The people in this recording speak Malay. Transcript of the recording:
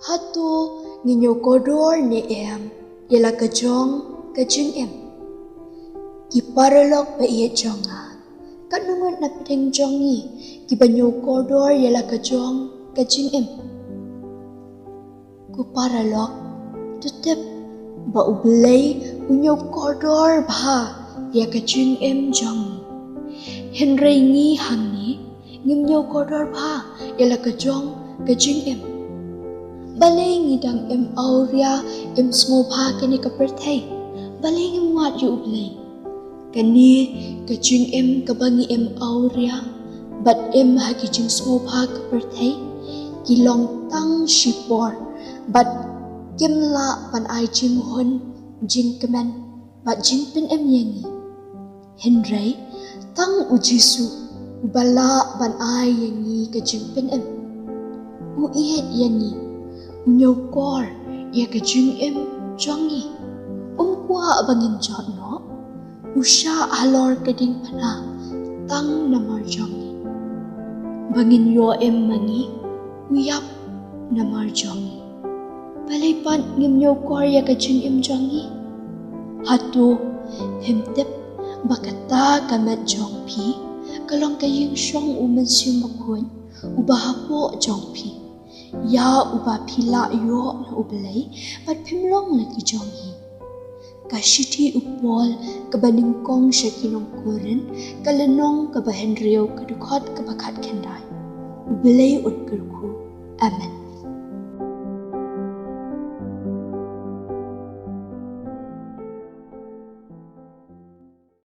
Hatu nginyo kodor ni em yala kajong kajing em. Kiparalok ba iya jonga. Kanungot na pedeng jongi kibanyo kodor yala kajong kajing em. Kuparalok tutep ba ublay unyo kodor ba ya kajing em jongi. Henry ngi hangi ngimnyo kodor ba yala kajong kajing em. Balay ngidang em auria em smopa kani kapertay. Balay ngamwat yu ublay. Kani kajing em kabangi em auria. Bat em hakijing smopa kapertay. Kilong tang shipor. Bat kimla pan ay jing hun jing kemen. Bat jing pin em yangi. Henry tang ujisu. Ubala pan ay yangi kajing pin em. Uihet yangi. Unyo kor ya kajing em jongi. Kwa bangin jot no. Usha alor kading pana. Tang namar jongi. Bangin yo em mangi. Uyap namar jongi. Balaypan ngim yo kor ya kajing em jongi. Hatu hemtep bakata kamat jong pi. Kalong kaying syong uman siumakun. Ubahapo jong pi. Ya uba pila yo na ubalay, pat pimlong lagi jongi. Kasiti upol kabaningkong siya kinongkurin, kalanong kabahenriyo kadukot kabakat kenday. Ubalay unkurku. Amen.